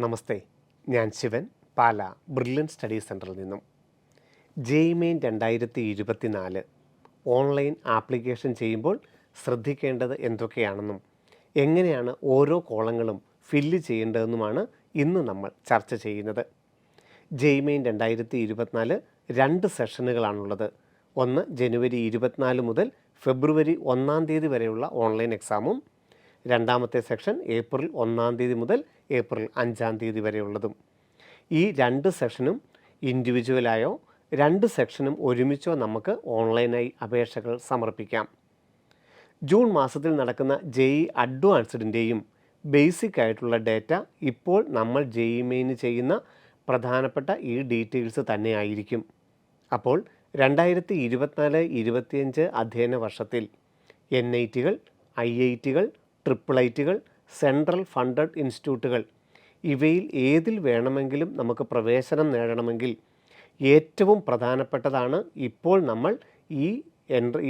നമസ്തേ, ഞാൻ ശിവൻ, പാല brilliant study സെൻറ്ററിൽ നിന്നും. ജെഇമെയിൻ 2024 ഓൺലൈൻ ആപ്ലിക്കേഷൻ ചെയ്യുമ്പോൾ ശ്രദ്ധിക്കേണ്ടത് എന്തൊക്കെയാണെന്നും എങ്ങനെയാണ് ഓരോ കോളങ്ങളും ഫില്ല് ചെയ്യേണ്ടതെന്നുമാണ് ഇന്ന് നമ്മൾ ചർച്ച ചെയ്യുന്നത്. ജെഇമെയിൻ 2024 2 സെഷനുകളാണുള്ളത്. ഒന്ന് ജനുവരി 24 മുതൽ ഫെബ്രുവരി 1 തീയതി വരെയുള്ള ഓൺലൈൻ എക്സാമും, രണ്ടാമത്തെ സെക്ഷൻ ഏപ്രിൽ 1 മുതൽ ഏപ്രിൽ 5 വരെയുള്ളതും. ഈ 2 സെഷനും ഇൻഡിവിജ്വലായോ 2 സെക്ഷനും ഒരുമിച്ചോ നമുക്ക് ഓൺലൈനായി അപേക്ഷകൾ സമർപ്പിക്കാം. ജൂൺ മാസത്തിൽ നടക്കുന്ന ജെഇ അഡ്വാൻസ്ഡിൻ്റെയും ബേസിക് ആയിട്ടുള്ള ഡേറ്റ ഇപ്പോൾ നമ്മൾ ജെഇമെയിന് ചെയ്യുന്ന പ്രധാനപ്പെട്ട ഈ ഡീറ്റെയിൽസ് തന്നെയായിരിക്കും. അപ്പോൾ 2024-25 അധ്യയന വർഷത്തിൽ NITകൾ, IITകൾ, IIITകൾ, സെൻട്രൽ ഫണ്ടഡ് ഇൻസ്റ്റിറ്റ്യൂട്ടുകൾ ഇവയിൽ ഏതിൽ വേണമെങ്കിലും നമുക്ക് പ്രവേശനം നേടണമെങ്കിൽ ഏറ്റവും പ്രധാനപ്പെട്ടതാണ് ഇപ്പോൾ നമ്മൾ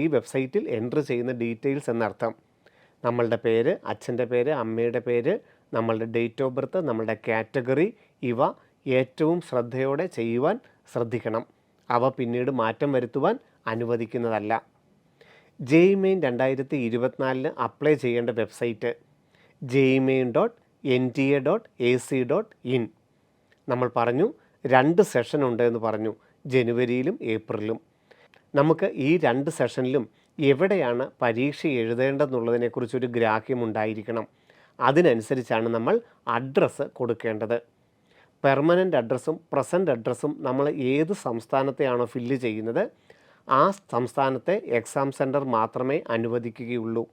ഈ വെബ്സൈറ്റിൽ എൻട്രി ചെയ്യുന്ന ഡീറ്റെയിൽസ് എന്നർത്ഥം. നമ്മളുടെ പേര്, അച്ഛൻ്റെ പേര്, അമ്മയുടെ പേര്, നമ്മളുടെ ഡേറ്റ് ഓഫ് ബർത്ത്, നമ്മളുടെ കാറ്റഗറി, ഇവ ഏറ്റവും ശ്രദ്ധയോടെ ചെയ്യുവാൻ ശ്രദ്ധിക്കണം. അവ പിന്നീട് മാറ്റം വരുത്തുവാൻ അനുവദിക്കുന്നതല്ല. ജെഇമെയിൻ 2024 അപ്ലൈ ചെയ്യേണ്ട വെബ്സൈറ്റ് jemain.nta.ac.in. നമ്മൾ പറഞ്ഞു 2 സെഷൻ ഉണ്ട് എന്ന് പറഞ്ഞു, ജനുവരിയിലും ഏപ്രിലും. നമുക്ക് ഈ 2 സെഷനിലും എവിടെയാണ് പരീക്ഷ എഴുതേണ്ടതെന്നുള്ളതിനെക്കുറിച്ചൊരു ഗ്രാഹ്യമുണ്ടായിരിക്കണം. അതിനനുസരിച്ചാണ് നമ്മൾ അഡ്രസ്സ് കൊടുക്കേണ്ടത്. പെർമനൻ്റ് അഡ്രസ്സും പ്രസൻറ്റ് അഡ്രസ്സും നമ്മൾ ഏത് സംസ്ഥാനത്തെയാണോ ഫില്ല് ചെയ്യുന്നത് ആ സംസ്ഥാനത്തെ എക്സാം സെൻറ്റർ മാത്രമേ അനുവദിക്കുകയുള്ളൂ.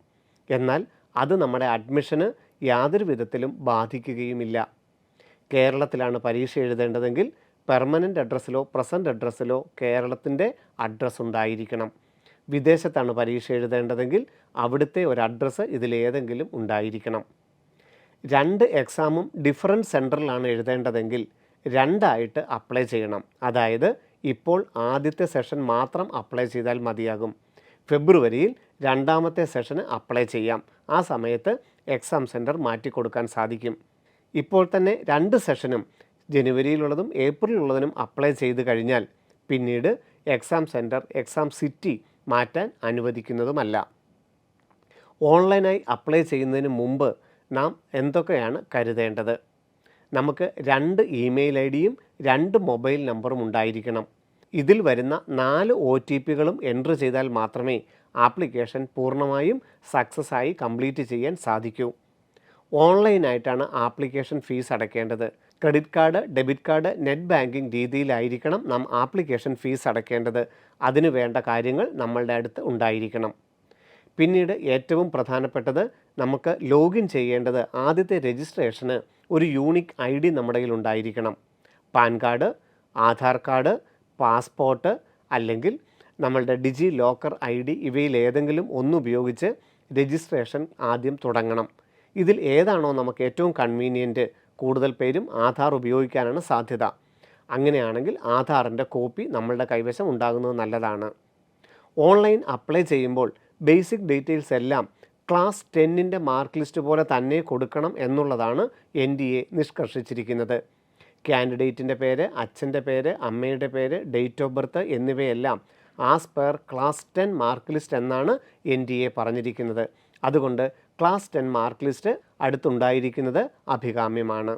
എന്നാൽ അത് നമ്മുടെ അഡ്മിഷന് യാതൊരു വിധത്തിലും ബാധിക്കുകയുമില്ല. കേരളത്തിലാണ് പരീക്ഷ എഴുതേണ്ടതെങ്കിൽ പെർമനൻ്റ് അഡ്രസ്സിലോ പ്രസൻറ്റ് അഡ്രസ്സിലോ കേരളത്തിൻ്റെ അഡ്രസ്സ് ഉണ്ടായിരിക്കണം. വിദേശത്താണ് പരീക്ഷ എഴുതേണ്ടതെങ്കിൽ അവിടുത്തെ ഒരു അഡ്രസ്സ് ഇതിലേതെങ്കിലും ഉണ്ടായിരിക്കണം. 2 എക്സാമും ഡിഫറൻറ്റ് സെൻറ്ററിലാണ് എഴുതേണ്ടതെങ്കിൽ 2 അപ്ലൈ ചെയ്യണം. അതായത് ഇപ്പോൾ ആദ്യത്തെ സെഷൻ മാത്രം അപ്ലൈ ചെയ്താൽ മതിയാകും. ഫെബ്രുവരിയിൽ 2ാമത്തെ സെഷന് അപ്ലൈ ചെയ്യാം. ആ സമയത്ത് എക്സാം സെൻറ്റർ മാറ്റിക്കൊടുക്കാൻ സാധിക്കും. ഇപ്പോൾ തന്നെ 2 സെഷനും ജനുവരിയിലുള്ളതും ഏപ്രിലുള്ളതിനും അപ്ലൈ ചെയ്ത് കഴിഞ്ഞാൽ പിന്നീട് എക്സാം സെൻറ്റർ, എക്സാം സിറ്റി മാറ്റാൻ അനുവദിക്കുന്നതുമല്ല. ഓൺലൈനായി അപ്ലൈ ചെയ്യുന്നതിന് മുമ്പ് നാം എന്തൊക്കെയാണ് കരുതേണ്ടത്? നമുക്ക് 2 ഇമെയിൽ ഐഡിയും 2 മൊബൈൽ നമ്പറും ഉണ്ടായിരിക്കണം. ഇതിൽ വരുന്ന 4 OTPകളും എൻട്രി ചെയ്താൽ മാത്രമേ ആപ്ലിക്കേഷൻ പൂർണ്ണമായും സക്സസ് ആയി കംപ്ലീറ്റ് ചെയ്യാൻ സാധിക്കൂ. ഓൺലൈനായിട്ടാണ് ആപ്ലിക്കേഷൻ ഫീസ് അടയ്ക്കേണ്ടത്. Credit card, debit card, net banking രീതിയിലായിരിക്കണം നാം ആപ്ലിക്കേഷൻ ഫീസ് അടയ്ക്കേണ്ടത്. അതിനു വേണ്ട കാര്യങ്ങൾ നമ്മളുടെ അടുത്ത് ഉണ്ടായിരിക്കണം. പിന്നീട് ഏറ്റവും പ്രധാനപ്പെട്ടത് നമുക്ക് ലോഗിൻ ചെയ്യേണ്ടത് ആദ്യത്തെ രജിസ്ട്രേഷന് ഒരു യൂണിക് ID നമ്മുടെ കയ്യിൽ ഉണ്ടായിരിക്കണം. Pan card, Aadhaar card, passport അല്ലെങ്കിൽ നമ്മളുടെ ഡിജി ലോക്കർ ID ഇവയിൽ ഏതെങ്കിലും ഒന്നുപയോഗിച്ച് രജിസ്ട്രേഷൻ ആദ്യം തുടങ്ങണം. ഇതിൽ ഏതാണോ നമുക്ക് ഏറ്റവും കൺവീനിയൻറ്റ്, കൂടുതൽ പേരും ആധാർ ഉപയോഗിക്കാനാണ് സാധ്യത. അങ്ങനെയാണെങ്കിൽ ആധാറിൻ്റെ കോപ്പി നമ്മളുടെ കൈവശം ഉണ്ടാകുന്നത് നല്ലതാണ്. ഓൺലൈൻ അപ്ലൈ ചെയ്യുമ്പോൾ ബേസിക് ഡീറ്റെയിൽസ് എല്ലാം ക്ലാസ് 10ൻ്റെ മാർക്ക് ലിസ്റ്റ് പോലെ തന്നെ കൊടുക്കണം എന്നുള്ളതാണ് NTA നിഷ്കർഷിച്ചിരിക്കുന്നത്. കാൻഡിഡേറ്റിൻ്റെ പേര്, അച്ഛൻ്റെ പേര്, അമ്മയുടെ പേര്, ഡേറ്റ് ഓഫ് ബർത്ത് എന്നിവയെല്ലാം as per class 10 mark list എന്നാണ് NTA പറഞ്ഞിരിക്കുന്നത്. അതുകൊണ്ട് ക്ലാസ് 10 മാർക്ക് ലിസ്റ്റ് അടുത്തുണ്ടായിരിക്കുന്നത് അഭികാമ്യമാണ്.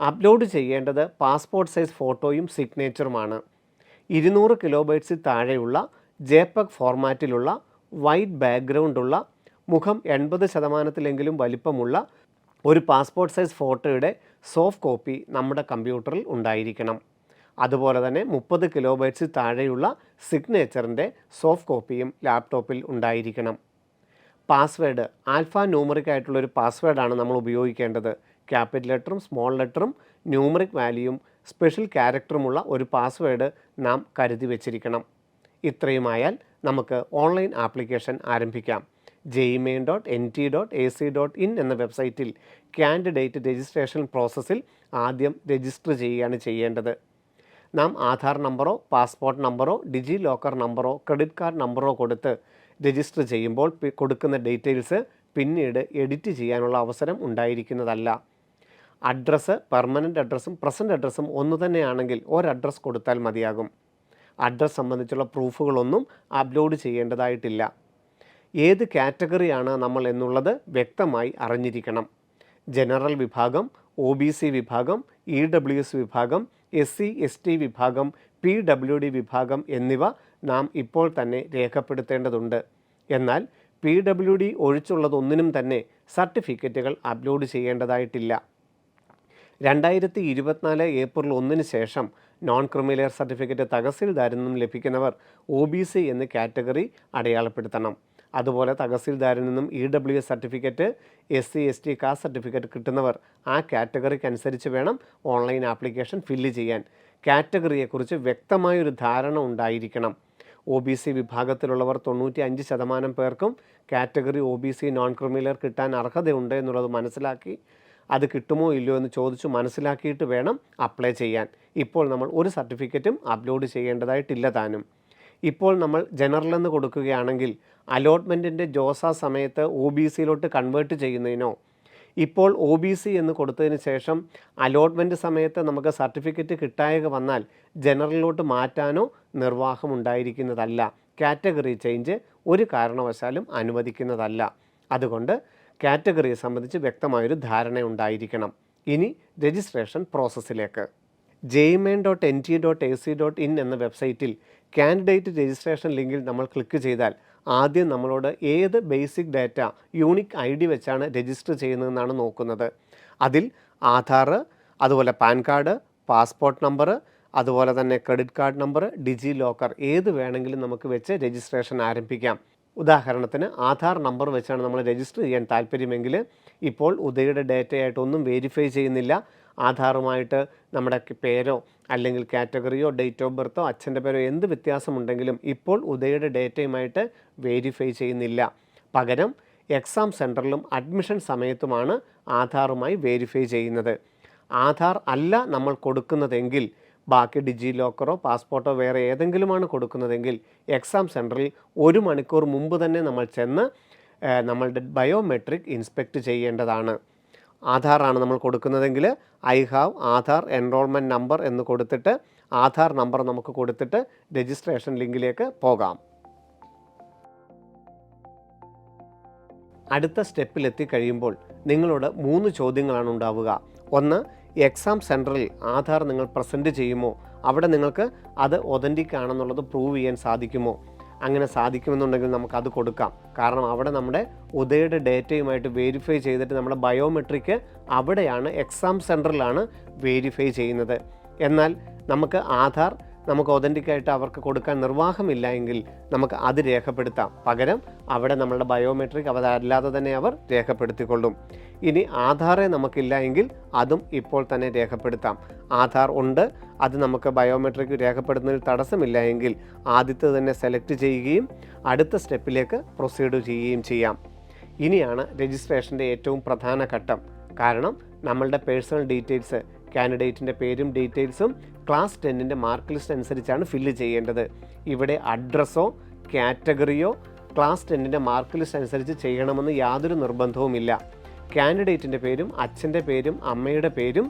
അപ്ലോഡ് ചെയ്യേണ്ടത് പാസ്പോർട്ട് സൈസ് ഫോട്ടോയും സിഗ്നേച്ചറുമാണ്. 200 കിലോബൈറ്റ്സിൽ താഴെയുള്ള JPEG ഫോർമാറ്റിലുള്ള വൈറ്റ് ബാക്ക്ഗ്രൗണ്ടുള്ള മുഖം 80% വലിപ്പമുള്ള ഒരു പാസ്പോർട്ട് സൈസ് ഫോട്ടോയുടെ സോഫ്റ്റ് കോപ്പി നമ്മുടെ കമ്പ്യൂട്ടറിൽ ഉണ്ടായിരിക്കണം. അതുപോലെ തന്നെ 30 കിലോബൈറ്റ്സിൽ താഴെയുള്ള സിഗ്നേച്ചറിൻ്റെ സോഫ്റ്റ് കോപ്പിയും ലാപ്ടോപ്പിൽ ഉണ്ടായിരിക്കണം. പാസ്വേഡ് ആൽഫ ന്യൂമറിക് ആയിട്ടുള്ളൊരു പാസ്വേഡാണ് നമ്മൾ ഉപയോഗിക്കേണ്ടത്. ക്യാപിറ്റൽ ലെറ്ററും സ്മോൾ ലെറ്ററും ന്യൂമറിക് വാല്യൂയും സ്പെഷ്യൽ ക്യാരക്ടറുമുള്ള ഒരു പാസ്വേഡ് നാം കരുതി വച്ചിരിക്കണം. ഇത്രയുമായാൽ നമുക്ക് ഓൺലൈൻ ആപ്ലിക്കേഷൻ ആരംഭിക്കാം. jemain.nt.ac.in എന്ന വെബ്സൈറ്റിൽ കാൻഡിഡേറ്റ് രജിസ്ട്രേഷൻ പ്രോസസ്സിൽ ആദ്യം രജിസ്റ്റർ ചെയ്യുകയാണ് ചെയ്യേണ്ടത്. നാം ആധാർ നമ്പറോ പാസ്പോർട്ട് നമ്പറോ ഡിജി ലോക്കർ നമ്പറോ ക്രെഡിറ്റ് കാർഡ് നമ്പറോ കൊടുത്ത് രജിസ്റ്റർ ചെയ്യുമ്പോൾ കൊടുക്കുന്ന ഡീറ്റെയിൽസ് പിന്നീട് എഡിറ്റ് ചെയ്യാനുള്ള അവസരം ഉണ്ടായിരിക്കുന്നതല്ല. അഡ്രസ്സ് പെർമനൻ്റ് അഡ്രസ്സും പ്രസൻറ്റ് അഡ്രസ്സും ഒന്ന് തന്നെയാണെങ്കിൽ ഒരഡ്രസ്സ് കൊടുത്താൽ മതിയാകും. അഡ്രസ്സ് സംബന്ധിച്ചുള്ള പ്രൂഫുകളൊന്നും അപ്ലോഡ് ചെയ്യേണ്ടതായിട്ടില്ല. ഏത് കാറ്റഗറിയാണ് നമ്മൾ എന്നുള്ളത് വ്യക്തമായി അറിഞ്ഞിരിക്കണം. ജനറൽ വിഭാഗം, OBC വിഭാഗം, EWS വിഭാഗം, SC/ST വിഭാഗം, PWD വിഭാഗം എന്നിവ നാം ഇപ്പോൾ തന്നെ രേഖപ്പെടുത്തേണ്ടതുണ്ട്. എന്നാൽ PWD ഒഴിച്ചുള്ളതൊന്നിനും തന്നെ സർട്ടിഫിക്കറ്റുകൾ അപ്ലോഡ് ചെയ്യേണ്ടതായിട്ടില്ല. 2024 ഏപ്രിൽ 1 ശേഷം നോൺ ക്രിമിലെയർ സർട്ടിഫിക്കറ്റ് തഹസിൽദാരിൽ നിന്നും ലഭിക്കുന്നവർ OBC എന്ന് കാറ്റഗറി അടയാളപ്പെടുത്തണം. അതുപോലെ തഹസിൽദാരിൽ നിന്നും EWS certificate, SC/ST caste certificate കിട്ടുന്നവർ ആ കാറ്റഗറിക്ക് അനുസരിച്ച് വേണം ഓൺലൈൻ ആപ്ലിക്കേഷൻ ഫില്ല് ചെയ്യാൻ. കാറ്റഗറിയെക്കുറിച്ച് വ്യക്തമായൊരു ധാരണ ഉണ്ടായിരിക്കണം. OBC വിഭാഗത്തിലുള്ളവർ 95% പേർക്കും കാറ്റഗറി OBC നോൺ ക്രിമിലെയർ കിട്ടാൻ അർഹതയുണ്ട് എന്നുള്ളത് മനസ്സിലാക്കി അത് കിട്ടുമോ ഇല്ലയോ എന്ന് ചോദിച്ചു മനസ്സിലാക്കിയിട്ട് വേണം അപ്ലൈ ചെയ്യാൻ. ഇപ്പോൾ നമ്മൾ ഒരു സർട്ടിഫിക്കറ്റും അപ്ലോഡ് ചെയ്യേണ്ടതായിട്ടില്ല താനും. ഇപ്പോൾ നമ്മൾ ജനറൽ എന്ന് കൊടുക്കുകയാണെങ്കിൽ അലോട്ട്മെൻറ്റിൻ്റെ ജോസ സമയത്ത് OBCയിലോട്ട് കൺവേർട്ട് ചെയ്യുന്നതിനോ ഇപ്പോൾ OBC എന്ന് കൊടുത്തതിന് ശേഷം അലോട്ട്മെൻറ്റ് സമയത്ത് നമുക്ക് സർട്ടിഫിക്കറ്റ് കിട്ടായക വന്നാൽ ജനറലിലോട്ട് മാറ്റാനോ നിർവാഹമുണ്ടായിരിക്കുന്നതല്ല. കാറ്റഗറി ചേഞ്ച് ഒരു കാരണവശാലും അനുവദിക്കുന്നതല്ല. അതുകൊണ്ട് കാറ്റഗറിയെ സംബന്ധിച്ച് വ്യക്തമായൊരു ധാരണ ഉണ്ടായിരിക്കണം. ഇനി രജിസ്ട്രേഷൻ പ്രോസസ്സിലേക്ക്. jemain.nt.ac.in എന്ന വെബ്സൈറ്റിൽ കാൻഡിഡേറ്റ് രജിസ്ട്രേഷൻ ലിങ്കിൽ നമ്മൾ ക്ലിക്ക് ചെയ്താൽ ആദ്യം നമ്മളോട് ഏത് ബേസിക് ഡാറ്റ യൂണിക് ID വെച്ചാണ് രജിസ്റ്റർ ചെയ്യുന്നതെന്നാണ് നോക്കുന്നത്. അതിൽ ആധാർ, അതുപോലെ പാൻ കാർഡ്, പാസ്പോർട്ട് നമ്പർ, അതുപോലെ തന്നെ ക്രെഡിറ്റ് കാർഡ് നമ്പർ, ഡിജി ലോക്കർ ഏത് വേണമെങ്കിലും നമുക്ക് വെച്ച് രജിസ്ട്രേഷൻ ആരംഭിക്കാം. ഉദാഹരണത്തിന് ആധാർ നമ്പർ വെച്ചാണ് നമ്മൾ രജിസ്റ്റർ ചെയ്യാൻ താല്പര്യമെങ്കിൽ ഇപ്പോൾ ഉദയയുടെ ഡേറ്റയായിട്ടൊന്നും വെരിഫൈ ചെയ്യുന്നില്ല. ആധാറുമായിട്ട് നമ്മുടെ പേരോ അല്ലെങ്കിൽ കാറ്റഗറിയോ ഡേറ്റ് ഓഫ് ബർത്തോ അച്ഛൻ്റെ പേരോ എന്ത് വ്യത്യാസമുണ്ടെങ്കിലും ഇപ്പോൾ ഉദയയുടെ ഡേറ്റയുമായിട്ട് വെരിഫൈ ചെയ്യുന്നില്ല. പകരം എക്സാം സെൻറ്ററിലും അഡ്മിഷൻ സമയത്തുമാണ് ആധാറുമായി വെരിഫൈ ചെയ്യുന്നത്. ആധാർ അല്ല നമ്മൾ കൊടുക്കുന്നതെങ്കിൽ ബാക്കി ഡിജി ലോക്കറോ പാസ്പോർട്ടോ വേറെ ഏതെങ്കിലുമാണ് കൊടുക്കുന്നതെങ്കിൽ എക്സാം സെൻറ്ററിൽ 1 മണിക്കൂർ മുമ്പ് തന്നെ നമ്മൾ ചെന്ന് നമ്മളുടെ ബയോമെട്രിക് ഇൻസ്പെക്റ്റ് ചെയ്യേണ്ടതാണ്. ആധാറാണ് നമ്മൾ കൊടുക്കുന്നതെങ്കിൽ I have Aadhaar enrolment number എന്ന് കൊടുത്തിട്ട് ആധാർ നമ്പർ നമുക്ക് കൊടുത്തിട്ട് രജിസ്ട്രേഷൻ ലിങ്കിലേക്ക് പോകാം. അടുത്ത സ്റ്റെപ്പിലെത്തി കഴിയുമ്പോൾ നിങ്ങളോട് 3 ചോദ്യങ്ങളാണ് ഉണ്ടാവുക. ഒന്ന്, എക്സാം സെൻറ്ററിൽ ആധാർ നിങ്ങൾ പ്രസൻറ്റ് ചെയ്യുമോ? അവിടെ നിങ്ങൾക്ക് അത് ഒതൻറ്റിക് ആണെന്നുള്ളത് പ്രൂവ് ചെയ്യാൻ സാധിക്കുമോ? അങ്ങനെ സാധിക്കുമെന്നുണ്ടെങ്കിൽ നമുക്കത് കൊടുക്കാം. കാരണം അവിടെ നമ്മുടെ ഉദയയുടെ ഡേറ്റയുമായിട്ട് വെരിഫൈ ചെയ്തിട്ട് നമ്മുടെ ബയോമെട്രിക്ക് അവിടെയാണ് എക്സാം സെൻറ്ററിലാണ് വെരിഫൈ ചെയ്യുന്നത്. എന്നാൽ നമുക്ക് ആധാർ നമുക്ക് ഒതൻറ്റിക്കായിട്ട് അവർക്ക് കൊടുക്കാൻ നിർവാഹമില്ല എങ്കിൽ നമുക്ക് അത് രേഖപ്പെടുത്താം. പകരം അവിടെ നമ്മളുടെ ബയോമെട്രിക് അതല്ലാതെ തന്നെ അവർ രേഖപ്പെടുത്തിക്കൊള്ളും. ഇനി ആധാറെ നമുക്കില്ല എങ്കിൽ അതും ഇപ്പോൾ തന്നെ രേഖപ്പെടുത്താം. ആധാർ ഉണ്ട്, അത് നമുക്ക് ബയോമെട്രിക് രേഖപ്പെടുത്തുന്നതിൽ തടസ്സമില്ല എങ്കിൽ ആദ്യത്തെ തന്നെ സെലക്ട് ചെയ്യുകയും അടുത്ത സ്റ്റെപ്പിലേക്ക് പ്രൊസീഡ് ചെയ്യുകയും ചെയ്യാം. ഇനിയാണ് രജിസ്ട്രേഷൻ്റെ ഏറ്റവും പ്രധാന ഘട്ടം. കാരണം നമ്മളുടെ പേഴ്സണൽ ഡീറ്റെയിൽസ്, കാൻഡിഡേറ്റിൻ്റെ പേരും ഡീറ്റെയിൽസും ക്ലാസ് 10ൻ്റെ മാർക്ക് ലിസ്റ്റ് അനുസരിച്ചാണ് ഫില്ല് ചെയ്യേണ്ടത്. ഇവിടെ അഡ്രസ്സോ കാറ്റഗറിയോ ക്ലാസ് 10ൻ്റെ മാർക്ക് ലിസ്റ്റ് അനുസരിച്ച് ചെയ്യണമെന്ന് യാതൊരു നിർബന്ധവുമില്ല. കാൻഡിഡേറ്റിൻ്റെ പേരും അച്ഛൻ്റെ പേരും അമ്മയുടെ പേരും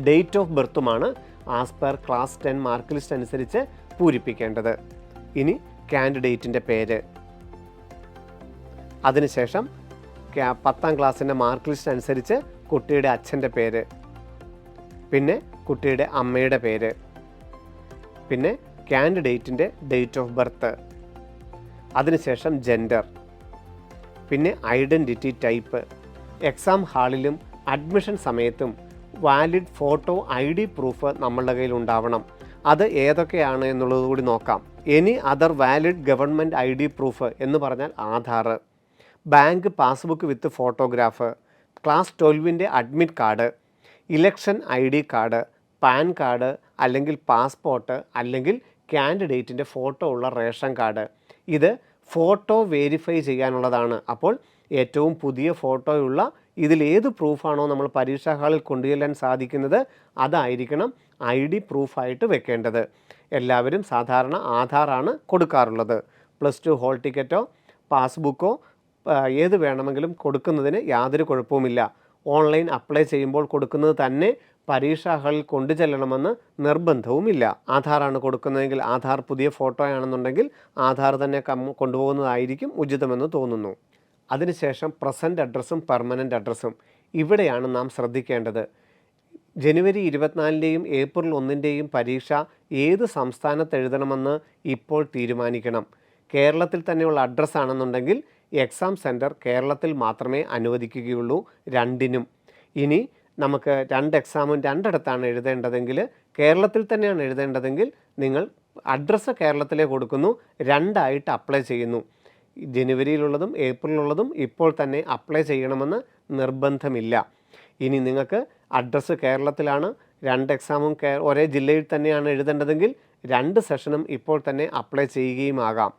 ഡേറ്റ് ഓഫ് ബർത്തുമാണ് as per class 10 mark list അനുസരിച്ച് പൂരിപ്പിക്കേണ്ടത്. ഇനി കാൻഡിഡേറ്റിൻ്റെ പേര്, അതിനുശേഷം 10ാം ക്ലാസ്സിൻ്റെ മാർക്ക് ലിസ്റ്റ് അനുസരിച്ച് കുട്ടിയുടെ അച്ഛൻ്റെ പേര്, പിന്നെ കുട്ടിയുടെ അമ്മയുടെ പേര്, പിന്നെ കാൻഡിഡേറ്റിൻ്റെ ഡേറ്റ് ഓഫ് ബർത്ത്, അതിനുശേഷം ജെൻഡർ, പിന്നെ ഐഡൻറ്റിറ്റി ടൈപ്പ്. എക്സാം ഹാളിലും അഡ്മിഷൻ സമയത്തും വാലിഡ് ഫോട്ടോ ID പ്രൂഫ് നമ്മളുടെ കയ്യിൽ ഉണ്ടാവണം. അത് ഏതൊക്കെയാണ് എന്നുള്ളത് കൂടി നോക്കാം. Any other valid government ID proof എന്ന് പറഞ്ഞാൽ Aadhaar, bank passbook with photograph, class 12ൻ്റെ admit card, election ID card, PAN card അല്ലെങ്കിൽ പാസ്പോർട്ട് അല്ലെങ്കിൽ കാൻഡിഡേറ്റിൻ്റെ ഫോട്ടോ ഉള്ള റേഷൻ കാർഡ്. ഇത് ഫോട്ടോ വെരിഫൈ ചെയ്യാനുള്ളതാണ്. അപ്പോൾ ഏറ്റവും പുതിയ ഫോട്ടോയുള്ള ഇതിലേത് പ്രൂഫാണോ നമ്മൾ പരീക്ഷാ ഹാളിൽ കൊണ്ടുചെല്ലാൻ സാധിക്കുന്നത് അതായിരിക്കണം ID പ്രൂഫായിട്ട് വെക്കേണ്ടത്. എല്ലാവരും സാധാരണ ആധാറാണ് കൊടുക്കാറുള്ളത്. +2 ഹോൾ ടിക്കറ്റോ പാസ്ബുക്കോ ഏത് വേണമെങ്കിലും കൊടുക്കുന്നതിന് യാതൊരു കുഴപ്പവുമില്ല. ഓൺലൈൻ അപ്ലൈ ചെയ്യുമ്പോൾ കൊടുക്കുന്നത് തന്നെ പരീക്ഷാ ഹാളിൽ കൊണ്ടു ചെല്ലണമെന്ന് നിർബന്ധവുമില്ല. ആധാറാണ് കൊടുക്കുന്നതെങ്കിൽ ആധാർ പുതിയ ഫോട്ടോ ആണെന്നുണ്ടെങ്കിൽ ആധാർ തന്നെ കൊണ്ടുപോകുന്നതായിരിക്കും ഉചിതമെന്ന് തോന്നുന്നു. അതിനുശേഷം പ്രസൻറ്റ് അഡ്രസ്സും പെർമനൻ്റ് അഡ്രസ്സും ഇവിടെയാണ് നാം ശ്രദ്ധിക്കേണ്ടത്. ജനുവരി 24-ൻ്റെയും ഏപ്രിൽ 1-ൻ്റെയും പരീക്ഷ ഏത് സംസ്ഥാനത്ത് എഴുതണമെന്ന് ഇപ്പോൾ തീരുമാനിക്കണം. കേരളത്തിൽ തന്നെയുള്ള അഡ്രസ്സാണെന്നുണ്ടെങ്കിൽ എക്സാം സെൻറ്റർ കേരളത്തിൽ മാത്രമേ അനുവദിക്കുകയുള്ളൂ രണ്ടിനും. ഇനി നമുക്ക് 2 എക്സാമും രണ്ടിടത്താണ് എഴുതേണ്ടതെങ്കിൽ, കേരളത്തിൽ തന്നെയാണ് എഴുതേണ്ടതെങ്കിൽ നിങ്ങൾ അഡ്രസ്സ് കേരളത്തിലേ കൊടുക്കുന്നു, 2 ആയിട്ട് അപ്ലൈ ചെയ്യുന്നു. ജനുവരിയിലുള്ളതും ഏപ്രിലുള്ളതും ഇപ്പോൾ തന്നെ അപ്ലൈ ചെയ്യണമെന്ന് നിർബന്ധമില്ല. ഇനി നിങ്ങൾക്ക് അഡ്രസ്സ് കേരളത്തിലാണ്, 2 എക്സാമും ഒരേ ജില്ലയിൽ തന്നെയാണ് എഴുതേണ്ടതെങ്കിൽ 2 സെഷനും ഇപ്പോൾ തന്നെ അപ്ലൈ ചെയ്യുകയും ആകാം.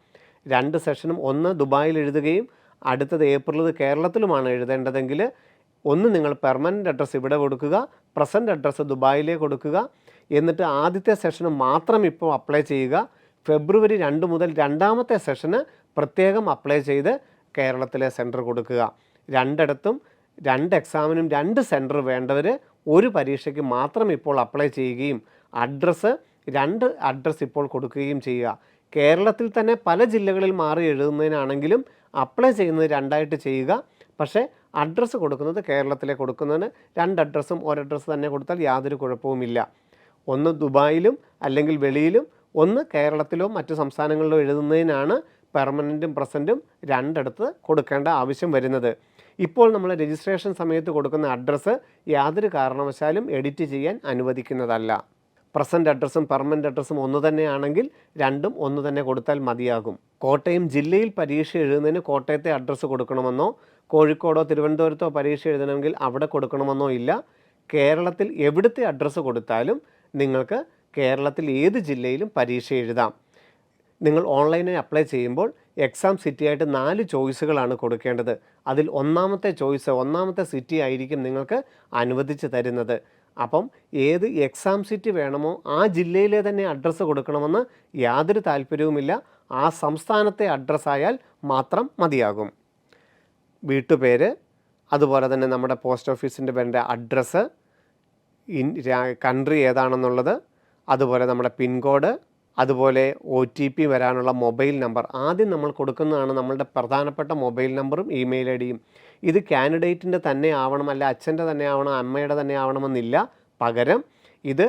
2 സെഷനും ഒന്ന് ദുബായിൽ എഴുതുകയും അടുത്തത് ഏപ്രിൽ കേരളത്തിലുമാണ് എഴുതേണ്ടതെങ്കിൽ ഒന്ന് നിങ്ങൾ പെർമനൻ്റ് അഡ്രസ്സ് ഇവിടെ കൊടുക്കുക, പ്രസൻറ്റ് അഡ്രസ്സ് ദുബായിലേ കൊടുക്കുക. എന്നിട്ട് ആദ്യത്തെ സെഷന് മാത്രം ഇപ്പോൾ അപ്ലൈ ചെയ്യുക. ഫെബ്രുവരി 2 മുതൽ രണ്ടാമത്തെ സെഷന് പ്രത്യേകം അപ്ലൈ ചെയ്ത് കേരളത്തിലെ സെൻറ്റർ കൊടുക്കുക. രണ്ടിടത്തും 2 എക്സാമിനും 2 സെൻറ്റർ വേണ്ടവർ ഒരു പരീക്ഷയ്ക്ക് മാത്രം ഇപ്പോൾ അപ്ലൈ ചെയ്യുകയും അഡ്രസ്സ് 2 അഡ്രസ്സ് ഇപ്പോൾ കൊടുക്കുകയും ചെയ്യുക. കേരളത്തിൽ തന്നെ പല ജില്ലകളിൽ മാറി എഴുതുന്നതിനാണെങ്കിലും അപ്ലൈ ചെയ്യുന്നത് 2 ആയിട്ട് ചെയ്യുക. പക്ഷേ അഡ്രസ്സ് കൊടുക്കുന്നത് കേരളത്തിലെ കൊടുക്കുന്നതിന് 2 അഡ്രസ്സും ഒരഡ്രസ്സ് തന്നെ കൊടുത്താൽ യാതൊരു കുഴപ്പവുമില്ല. ഒന്ന് ദുബായിലും അല്ലെങ്കിൽ വെളിയിലും ഒന്ന് കേരളത്തിലോ മറ്റു സംസ്ഥാനങ്ങളിലോ എഴുതുന്നതിനാണ് പെർമനൻറ്റും പ്രസൻറ്റും 2 അടുത്ത് കൊടുക്കേണ്ട ആവശ്യം വരുന്നത്. ഇപ്പോൾ നമ്മൾ രജിസ്ട്രേഷൻ സമയത്ത് കൊടുക്കുന്ന അഡ്രസ്സ് യാതൊരു കാരണവശാലും എഡിറ്റ് ചെയ്യാൻ അനുവദിക്കുന്നതല്ല. പ്രസൻറ്റ് അഡ്രസ്സും പെർമനൻ്റ് അഡ്രസ്സും ഒന്ന് തന്നെയാണെങ്കിൽ രണ്ടും ഒന്ന് തന്നെ കൊടുത്താൽ മതിയാകും. കോട്ടയം ജില്ലയിൽ പരീക്ഷ എഴുതുന്നതിന് കോട്ടയത്തെ അഡ്രസ്സ് കൊടുക്കണമെന്നോ കോഴിക്കോടോ തിരുവനന്തപുരത്തോ പരീക്ഷ എഴുതണമെങ്കിൽ അവിടെ കൊടുക്കണമെന്നോ ഇല്ല. കേരളത്തിൽ എവിടുത്തെ അഡ്രസ്സ് കൊടുത്താലും നിങ്ങൾക്ക് കേരളത്തിൽ ഏത് ജില്ലയിലും പരീക്ഷ എഴുതാം. നിങ്ങൾ ഓൺലൈനായി അപ്ലൈ ചെയ്യുമ്പോൾ എക്സാം സിറ്റിയായിട്ട് 4 ചോയ്സുകളാണ് കൊടുക്കേണ്ടത്. അതിൽ ഒന്നാമത്തെ സിറ്റി ആയിരിക്കും നിങ്ങൾക്ക് അനുവദിച്ച് തരുന്നത്. അപ്പം ഏത് എക്സാം സിറ്റി വേണമോ ആ ജില്ലയിലെ തന്നെ അഡ്രസ്സ് കൊടുക്കണമെന്ന് യാതൊരു താല്പര്യവുമില്ല. ആ സംസ്ഥാനത്തെ അഡ്രസ്സായാൽ മാത്രം മതിയാകും. വീട്ടുപേര്, അതുപോലെ തന്നെ നമ്മുടെ പോസ്റ്റ് ഓഫീസിൻ്റെ വേണ്ട അഡ്രസ്സ്, കൺട്രി ഏതാണെന്നുള്ളത്, അതുപോലെ നമ്മുടെ പിൻകോഡ്, അതുപോലെ OTP വരാനുള്ള മൊബൈൽ നമ്പർ ആദ്യം നമ്മൾ കൊടുക്കുന്നതാണ് നമ്മളുടെ പ്രധാനപ്പെട്ട മൊബൈൽ നമ്പറും ഇമെയിൽ ഐഡിയും. ഇത് കാൻഡിഡേറ്റിൻ്റെ തന്നെ ആവണം, അല്ല അച്ഛൻ്റെ തന്നെ ആവണം, അമ്മയുടെ തന്നെ ആവണമെന്നില്ല. പകരം ഇത്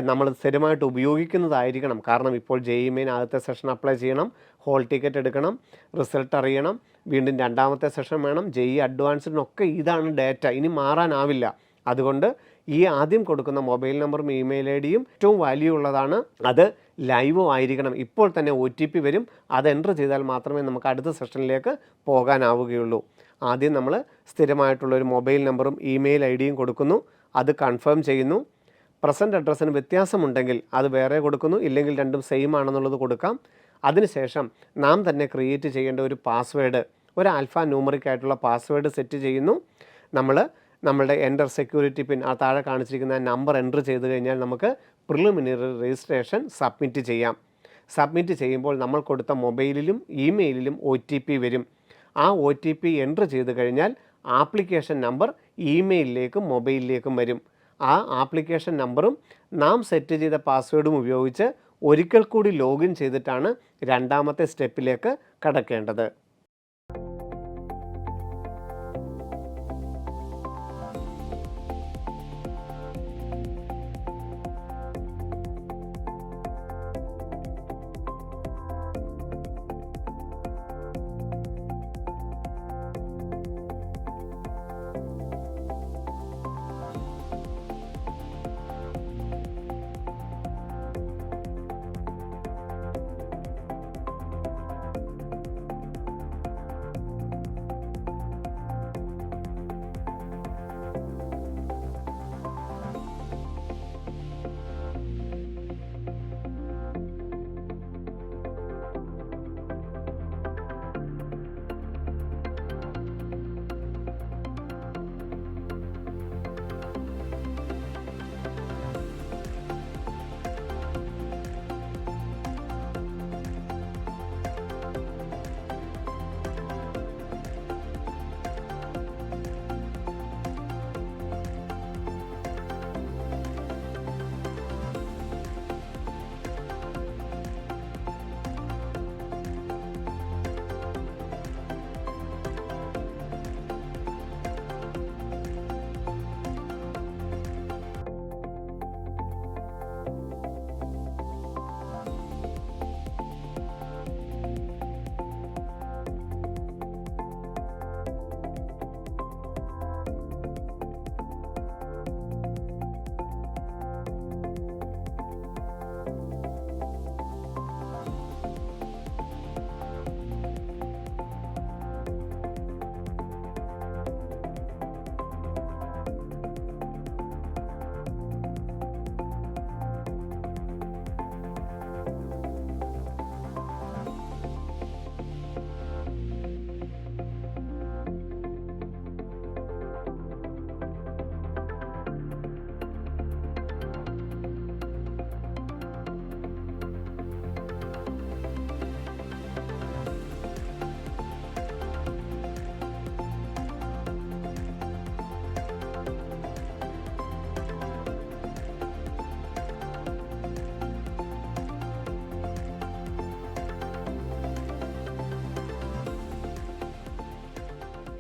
നമ്മൾ സ്ഥിരമായിട്ട് ഉപയോഗിക്കുന്നതായിരിക്കണം. കാരണം ഇപ്പോൾ JEE മെയിൻ ആദ്യത്തെ സെഷൻ അപ്ലൈ ചെയ്യണം, ഹോൾ ടിക്കറ്റ് എടുക്കണം, റിസൾട്ട് അറിയണം, വീണ്ടും രണ്ടാമത്തെ സെഷൻ വേണം, JEE അഡ്വാൻസിനൊക്കെ ഇതാണ് ഡേറ്റ, ഇനി മാറാനാവില്ല. അതുകൊണ്ട് ഈ ആദ്യം കൊടുക്കുന്ന മൊബൈൽ നമ്പറും ഇമെയിൽ ഐഡിയും ഏറ്റവും വാല്യൂ ഉള്ളതാണ്. അത് ലൈവും ആയിരിക്കണം. ഇപ്പോൾ തന്നെ OTP വരും, അത് എൻ്റർ ചെയ്താൽ മാത്രമേ നമുക്ക് അടുത്ത സെഷനിലേക്ക് പോകാനാവുകയുള്ളൂ. ആദ്യം നമ്മൾ സ്ഥിരമായിട്ടുള്ളൊരു മൊബൈൽ നമ്പറും ഇമെയിൽ ഐഡിയും കൊടുക്കുന്നു, അത് കൺഫേം ചെയ്യുന്നു. പ്രസൻറ്റ് അഡ്രസ്സിന് വ്യത്യാസമുണ്ടെങ്കിൽ അത് വേറെ കൊടുക്കുന്നു, ഇല്ലെങ്കിൽ രണ്ടും സെയിം ആണെന്നുള്ളത് കൊടുക്കാം. അതിനുശേഷം നാം തന്നെ ക്രിയേറ്റ് ചെയ്യേണ്ട ഒരു പാസ്വേഡ്, ഒരു ആൽഫ ന്യൂമറിക് ആയിട്ടുള്ള പാസ്വേഡ് സെറ്റ് ചെയ്യുന്നു. നമ്മളുടെ എൻ്റർ സെക്യൂരിറ്റി പിൻ ആ താഴെ കാണിച്ചിരിക്കുന്ന നമ്പർ എൻ്റർ ചെയ്ത് കഴിഞ്ഞാൽ നമുക്ക് പ്രിലിമിനറി രജിസ്ട്രേഷൻ സബ്മിറ്റ് ചെയ്യാം. സബ്മിറ്റ് ചെയ്യുമ്പോൾ നമ്മൾ കൊടുത്ത മൊബൈലിലും ഇമെയിലിലും OTP വരും. ആ OTP എൻ്റർ ചെയ്ത് കഴിഞ്ഞാൽ ആപ്ലിക്കേഷൻ നമ്പർ ഇമെയിലിലേക്കും മൊബൈലിലേക്കും വരും. ആ ആപ്ലിക്കേഷൻ നമ്പറും നാം സെറ്റ് ചെയ്ത പാസ്വേഡും ഉപയോഗിച്ച് ഒരിക്കൽ കൂടി ലോഗിൻ ചെയ്തിട്ടാണ് രണ്ടാമത്തെ സ്റ്റെപ്പിലേക്ക് കടക്കേണ്ടത്.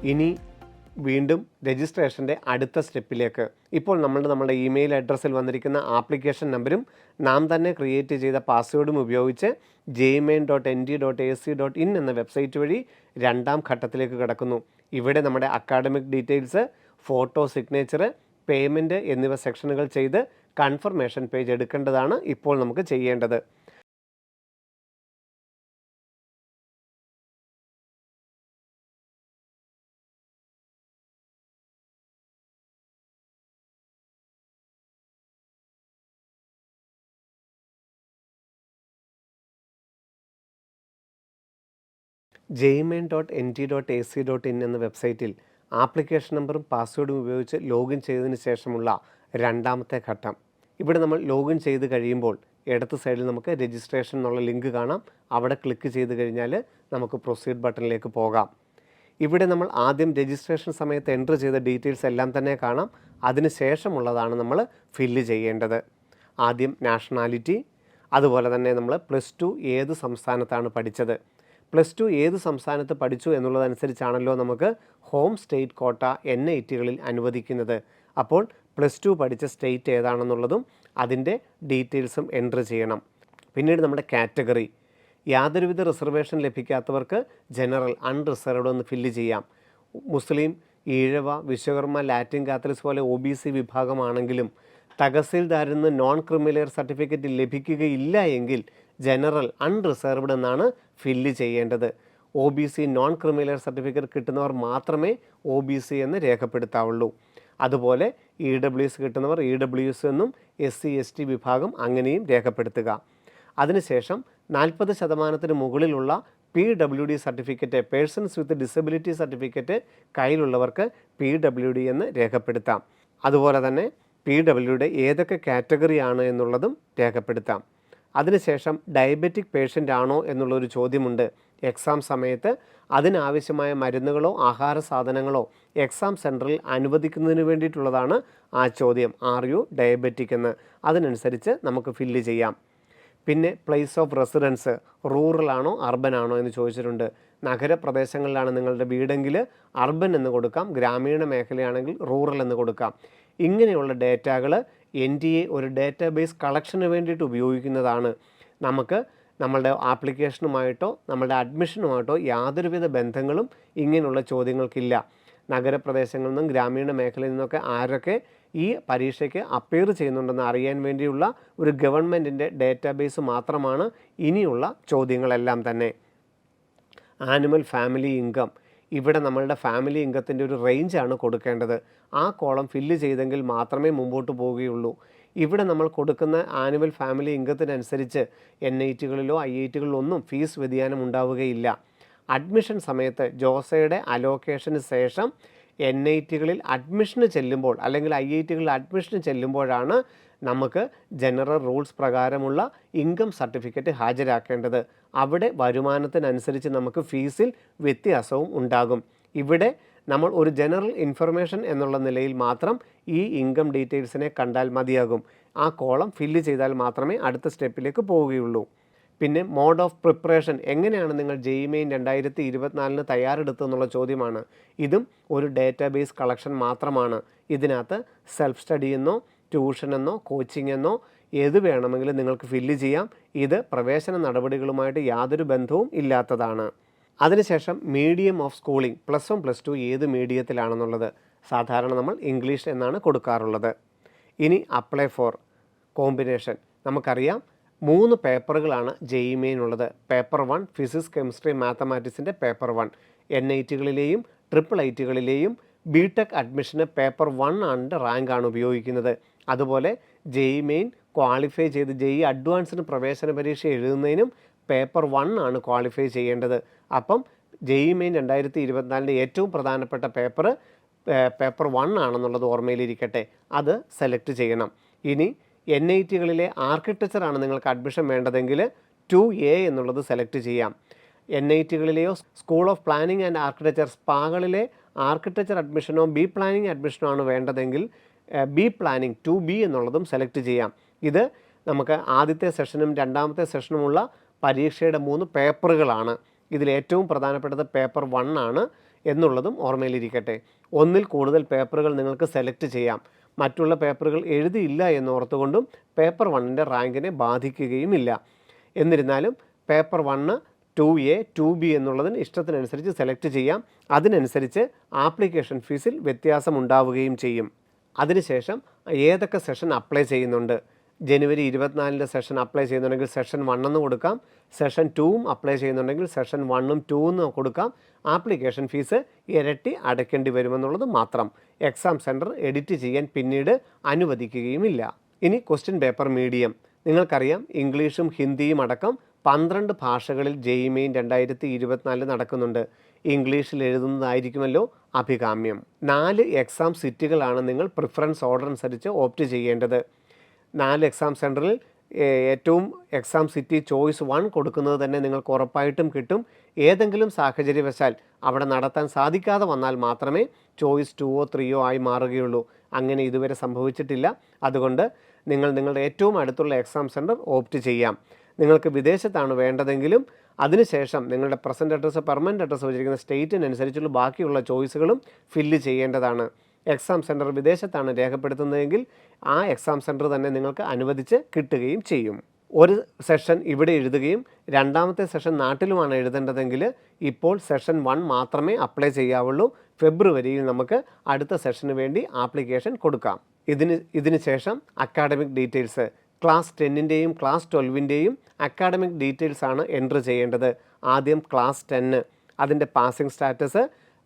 ഇനി വീണ്ടും രജിസ്ട്രേഷൻ്റെ അടുത്ത സ്റ്റെപ്പിലേക്ക്. ഇപ്പോൾ നമ്മുടെ ഇമെയിൽ അഡ്രസ്സിൽ വന്നിരിക്കുന്ന ആപ്ലിക്കേഷൻ നമ്പരും നാം തന്നെ ക്രിയേറ്റ് ചെയ്ത പാസ്വേഡും ഉപയോഗിച്ച് jemain.nd.ac.in എന്ന വെബ്സൈറ്റ് വഴി രണ്ടാം ഘട്ടത്തിലേക്ക് കടക്കുന്നു. ഇവിടെ നമ്മുടെ academic details, photo, signature, payment എന്നിവ സെക്ഷനുകൾ ചെയ്ത് കൺഫർമേഷൻ പേജ് എടുക്കേണ്ടതാണ് ഇപ്പോൾ നമുക്ക് ചെയ്യേണ്ടത്. jemain.nd.ac.in എന്ന വെബ്സൈറ്റിൽ ആപ്ലിക്കേഷൻ നമ്പറും പാസ്വേഡും ഉപയോഗിച്ച് ലോഗിൻ ചെയ്തതിന് ശേഷമുള്ള രണ്ടാമത്തെ ഘട്ടം. ഇവിടെ നമ്മൾ ലോഗിൻ ചെയ്ത് കഴിയുമ്പോൾ ഇടത്ത് സൈഡിൽ നമുക്ക് രജിസ്ട്രേഷൻ എന്നുള്ള ലിങ്ക് കാണാം. അവിടെ ക്ലിക്ക് ചെയ്ത് കഴിഞ്ഞാൽ നമുക്ക് പ്രൊസീഡ് ബട്ടണിലേക്ക് പോകാം. ഇവിടെ നമ്മൾ ആദ്യം രജിസ്ട്രേഷൻ സമയത്ത് എൻ്റർ ചെയ്ത ഡീറ്റെയിൽസ് എല്ലാം തന്നെ കാണാം. അതിന് ശേഷമുള്ളതാണ് നമ്മൾ ഫില്ല് ചെയ്യേണ്ടത്. ആദ്യം നാഷണാലിറ്റി, അതുപോലെ തന്നെ നമ്മൾ +2 ഏത് സംസ്ഥാനത്താണ് പഠിച്ചത്. +2 ഏത് സംസ്ഥാനത്ത് പഠിച്ചു എന്നുള്ളതനുസരിച്ചാണല്ലോ നമുക്ക് ഹോം സ്റ്റേറ്റ് കോട്ട NITകളിൽ അനുവദിക്കുന്നത്. അപ്പോൾ +2 പഠിച്ച സ്റ്റേറ്റ് ഏതാണെന്നുള്ളതും അതിൻ്റെ ഡീറ്റെയിൽസും എൻ്റർ ചെയ്യണം. പിന്നീട് നമ്മുടെ കാറ്റഗറി, യാതൊരുവിധ റിസർവേഷൻ ലഭിക്കാത്തവർക്ക് ജനറൽ, അൺറിസർവ്ഡ് ഒന്ന് ഫില്ല് ചെയ്യാം. മുസ്ലിം, ഈഴവ, വിശ്വകർമ്മ, ലാറ്റിൻ കാത്തലിക്സ് പോലെ OBC വിഭാഗമാണെങ്കിലും തഹസിൽദാരിൽ നിന്ന് നോൺ ക്രിമിലെയർ സർട്ടിഫിക്കറ്റ് ലഭിക്കുകയില്ല എങ്കിൽ ജനറൽ, അൺറിസർവ്ഡ് എന്നാണ് ഫില്ല് ചെയ്യേണ്ടത്. OBC നോൺ ക്രിമിലെയർ സർട്ടിഫിക്കറ്റ് കിട്ടുന്നവർ മാത്രമേ OBC എന്ന് രേഖപ്പെടുത്താവുള്ളൂ. അതുപോലെ EWS കിട്ടുന്നവർ EWS എന്നും, SC/ST വിഭാഗം അങ്ങനെയും രേഖപ്പെടുത്തുക. അതിനുശേഷം 40% മുകളിലുള്ള PWD certificate, persons with disability certificate കയ്യിലുള്ളവർക്ക് PWD എന്ന് രേഖപ്പെടുത്താം. അതുപോലെ തന്നെ PWD ഏതൊക്കെ കാറ്റഗറിയാണ് എന്നുള്ളതും രേഖപ്പെടുത്താം. അതിനുശേഷം ഡയബറ്റിക് പേഷ്യൻ്റ് ആണോ എന്നുള്ളൊരു ചോദ്യമുണ്ട്. എക്സാം സമയത്ത് അതിനാവശ്യമായ മരുന്നുകളോ ആഹാര സാധനങ്ങളോ എക്സാം സെൻറ്ററിൽ അനുവദിക്കുന്നതിന് വേണ്ടിയിട്ടുള്ളതാണ് ആ ചോദ്യം. ആർ യു ഡയബറ്റിക് എന്ന്. അതിനനുസരിച്ച് നമുക്ക് ഫില്ല് ചെയ്യാം. പിന്നെ പ്ലേസ് ഓഫ് റെസിഡൻസ്, റൂറൽ ആണോ അർബൻ ആണോ എന്ന് ചോദിച്ചിട്ടുണ്ട്. നഗരപ്രദേശങ്ങളിലാണ് നിങ്ങളുടെ വീടെങ്കിൽ അർബൻ എന്ന് കൊടുക്കാം, ഗ്രാമീണ മേഖലയാണെങ്കിൽ റൂറൽ എന്ന് കൊടുക്കാം. ഇങ്ങനെയുള്ള ഡേറ്റകൾ NTA ഒരു ഡേറ്റാബേസ് കളക്ഷന് വേണ്ടിയിട്ട് ഉപയോഗിക്കുന്നതാണ്. നമുക്ക് നമ്മളുടെ ആപ്ലിക്കേഷനുമായിട്ടോ നമ്മളുടെ അഡ്മിഷനുമായിട്ടോ യാതൊരുവിധ ബന്ധങ്ങളും ഇങ്ങനെയുള്ള ചോദ്യങ്ങൾക്കില്ല. നഗരപ്രദേശങ്ങളിൽ നിന്നും ഗ്രാമീണ മേഖലയിൽ നിന്നൊക്കെ ആരൊക്കെ ഈ പരീക്ഷയ്ക്ക് അപ്പിയർ ചെയ്യുന്നുണ്ടെന്ന് അറിയാൻ വേണ്ടിയുള്ള ഒരു ഗവൺമെൻറ്റിൻ്റെ ഡേറ്റാബേസ് മാത്രമാണ് ഇനിയുള്ള ചോദ്യങ്ങളെല്ലാം തന്നെ. ആനുവൽ ഫാമിലി ഇൻകം, ഇവിടെ നമ്മളുടെ ഫാമിലി ഇൻകത്തിൻ്റെ ഒരു റേഞ്ചാണ് കൊടുക്കേണ്ടത്. ആ കോളം ഫില്ല് ചെയ്തെങ്കിൽ മാത്രമേ മുമ്പോട്ട് പോവുകയുള്ളൂ. ഇവിടെ നമ്മൾ കൊടുക്കുന്ന ആനുവൽ ഫാമിലി ഇൻകത്തിനനുസരിച്ച് NITകളിലോ IITകളിലോ ഒന്നും ഫീസ് വ്യതിയാനം ഉണ്ടാവുകയില്ല. അഡ്മിഷൻ സമയത്ത് ജോസയുടെ അലോക്കേഷന് ശേഷം NITകളിൽ അഡ്മിഷന് ചെല്ലുമ്പോൾ അല്ലെങ്കിൽ IITകളിൽ അഡ്മിഷന് ചെല്ലുമ്പോഴാണ് നമുക്ക് ജനറൽ റൂൾസ് പ്രകാരമുള്ള ഇൻകം സർട്ടിഫിക്കറ്റ് ഹാജരാക്കേണ്ടത്. അവിടെ വരുമാനത്തിനനുസരിച്ച് നമുക്ക് ഫീസിൽ വ്യത്യാസവും ഉണ്ടാകും. ഇവിടെ നമ്മൾ ഒരു ജനറൽ ഇൻഫർമേഷൻ എന്നുള്ള നിലയിൽ മാത്രം ഈ ഇൻകം ഡീറ്റെയിൽസിനെ കണ്ടാൽ മതിയാകും. ആ കോളം ഫില്ല് ചെയ്താൽ മാത്രമേ അടുത്ത സ്റ്റെപ്പിലേക്ക് പോവുകയുള്ളൂ. പിന്നെ മോഡ് ഓഫ് പ്രിപ്പറേഷൻ, എങ്ങനെയാണ് നിങ്ങൾ JEE 2024 തയ്യാറെടുത്തതെന്നുള്ള ചോദ്യമാണ്. ഇതും ഒരു ഡേറ്റാബേസ് കളക്ഷൻ മാത്രമാണ്. ഇതിനകത്ത് സെൽഫ് സ്റ്റഡി എന്നോ ട്യൂഷൻ എന്നോ കോച്ചിങ് എന്നോ ഏത് വേണമെങ്കിലും നിങ്ങൾക്ക് ഫില്ല് ചെയ്യാം. ഇത് പ്രവേശന നടപടികളുമായിട്ട് യാതൊരു ബന്ധവും ഇല്ലാത്തതാണ്. അതിനുശേഷം മീഡിയം ഓഫ് സ്കൂളിംഗ്, +1 +2 ഏത് മീഡിയത്തിലാണെന്നുള്ളത്. സാധാരണ നമ്മൾ ഇംഗ്ലീഷ് എന്നാണ് കൊടുക്കാറുള്ളത്. ഇനി അപ്ലൈ ഫോർ കോമ്പിനേഷൻ, നമുക്കറിയാം 3 പേപ്പറുകളാണ് JEE ഉള്ളത്. പേപ്പർ 1 ഫിസിക്സ്, കെമിസ്ട്രി, മാത്തമാറ്റിക്സിൻ്റെ പേപ്പർ 1. NITകളിലെയും IIITകളിലെയും BTech അഡ്മിഷന് പേപ്പർ 1 ആണ് റാങ്കാണ് ഉപയോഗിക്കുന്നത്. അതുപോലെ JEE ക്വാളിഫൈ ചെയ്ത് JEE അഡ്വാൻസിന് പ്രവേശന പരീക്ഷ എഴുതുന്നതിനും പേപ്പർ 1 ആണ് ക്വാളിഫൈ ചെയ്യേണ്ടത്. അപ്പം JEE 2024 ഏറ്റവും പ്രധാനപ്പെട്ട പേപ്പർ 1 ആണെന്നുള്ളത് ഓർമ്മയിലിരിക്കട്ടെ. അത് സെലക്ട് ചെയ്യണം. ഇനി NITകളിലെ ആർക്കിടെക്ചറാണ് നിങ്ങൾക്ക് അഡ്മിഷൻ വേണ്ടതെങ്കിൽ 2A എന്നുള്ളത് സെലക്ട് ചെയ്യാം. NITകളിലെയോ school of planning and architecture സ്പാകളിലെ ആർക്കിടെക്ചർ അഡ്മിഷനോ B പ്ലാനിംഗ് അഡ്മിഷനോ ആണ് വേണ്ടതെങ്കിൽ B പ്ലാനിംഗ് 2B എന്നുള്ളതും സെലക്ട് ചെയ്യാം. ഇത് നമുക്ക് ആദ്യത്തെ സെഷനും രണ്ടാമത്തെ സെഷനുമുള്ള പരീക്ഷയുടെ 3 പേപ്പറുകളാണ്. ഇതിലേറ്റവും പ്രധാനപ്പെട്ടത് പേപ്പർ 1 ആണ്. എന്നുള്ളതും ഓർമ്മയിലിരിക്കട്ടെ. ഒന്നിൽ കൂടുതൽ പേപ്പറുകൾ നിങ്ങൾക്ക് സെലക്ട് ചെയ്യാം. മറ്റുള്ള പേപ്പറുകൾ എഴുതിയില്ല എന്നോർത്തുകൊണ്ടും പേപ്പർ 1ൻ്റെ റാങ്കിനെ ബാധിക്കുകയുമില്ല. എന്നിരുന്നാലും പേപ്പർ 1, 2A, 2B എന്നുള്ളതിന് ഇഷ്ടത്തിനനുസരിച്ച് സെലക്ട് ചെയ്യാം. അതിനനുസരിച്ച് ആപ്ലിക്കേഷൻ ഫീസിൽ വ്യത്യാസമുണ്ടാവുകയും ചെയ്യും. അതിനുശേഷം ഏതൊക്കെ സെഷൻ അപ്ലൈ ചെയ്യുന്നുണ്ട്, ജനുവരി 24 സെഷൻ അപ്ലൈ ചെയ്യുന്നുണ്ടെങ്കിൽ സെഷൻ 1 എന്ന് കൊടുക്കാം. സെഷൻ 2ഉം അപ്ലൈ ചെയ്യുന്നുണ്ടെങ്കിൽ സെഷൻ 1ഉം 2 എന്ന് കൊടുക്കാം. ആപ്ലിക്കേഷൻ ഫീസ് ഇരട്ടി അടയ്ക്കേണ്ടി വരുമെന്നുള്ളത് മാത്രം. എക്സാം സെൻറ്റർ എഡിറ്റ് ചെയ്യാൻ പിന്നീട് അനുവദിക്കുകയുമില്ല. ഇനി ക്വസ്റ്റ്യൻ പേപ്പർ മീഡിയം. നിങ്ങൾക്കറിയാം, ഇംഗ്ലീഷും ഹിന്ദിയും അടക്കം 12 ഭാഷകളിൽ JEE മെയിൻ 2024 നടക്കുന്നുണ്ട്. ഇംഗ്ലീഷിൽ എഴുതുന്നതായിരിക്കുമല്ലോ അഭികാമ്യം. 4 എക്സാം സിറ്റികളാണ് നിങ്ങൾ പ്രിഫറൻസ് ഓർഡർ അനുസരിച്ച് ഓപ്റ്റ് ചെയ്യേണ്ടത്. 4 എക്സാം സെൻറ്ററിൽ ഏറ്റവും എക്സാം സിറ്റി ചോയ്സ് 1 കൊടുക്കുന്നത് തന്നെ നിങ്ങൾക്ക് ഉറപ്പായിട്ടും കിട്ടും. ഏതെങ്കിലും സാഹചര്യവശാൽ അവിടെ നടത്താൻ സാധിക്കാതെ വന്നാൽ മാത്രമേ ചോയ്സ് 2ഓ 3ഓ ആയി മാറുകയുള്ളൂ. അങ്ങനെ ഇതുവരെ സംഭവിച്ചിട്ടില്ല. അതുകൊണ്ട് നിങ്ങൾ നിങ്ങളുടെ ഏറ്റവും അടുത്തുള്ള എക്സാം സെൻറ്റർ ഓപ്റ്റ് ചെയ്യാം. നിങ്ങൾക്ക് വിദേശത്താണ് വേണ്ടതെങ്കിലും അതിനുശേഷം നിങ്ങളുടെ പ്രസൻറ്റ് അഡ്രസ്സ്, പെർമനൻറ്റ് അഡ്രസ്സ് വെച്ചിരിക്കുന്ന സ്റ്റേറ്റിനനുസരിച്ചുള്ള ബാക്കിയുള്ള ചോയ്സുകളും ഫില്ല് ചെയ്യേണ്ടതാണ്. എക്സാം സെൻറ്റർ വിദേശത്താണ് രേഖപ്പെടുത്തുന്നതെങ്കിൽ ആ എക്സാം സെൻറ്റർ തന്നെ നിങ്ങൾക്ക് അനുവദിച്ച് കിട്ടുകയും ചെയ്യും. ഒരു സെഷൻ ഇവിടെ എഴുതുകയും രണ്ടാമത്തെ സെഷൻ നാട്ടിലുമാണ് എഴുതേണ്ടതെങ്കിൽ ഇപ്പോൾ സെഷൻ 1 മാത്രമേ അപ്ലൈ ചെയ്യാവുള്ളൂ. ഫെബ്രുവരിയിൽ നമുക്ക് അടുത്ത സെഷന് വേണ്ടി ആപ്ലിക്കേഷൻ കൊടുക്കാം. ഇതിന് ശേഷം അക്കാഡമിക് ഡീറ്റെയിൽസ്, ക്ലാസ് 10ൻ്റെയും ക്ലാസ് 12ൻ്റെയും അക്കാഡമിക് ഡീറ്റെയിൽസ് ആണ് എൻട്രി ചെയ്യേണ്ടത്. ആദ്യം ക്ലാസ് 10, അതിൻ്റെ പാസിംഗ് സ്റ്റാറ്റസ്,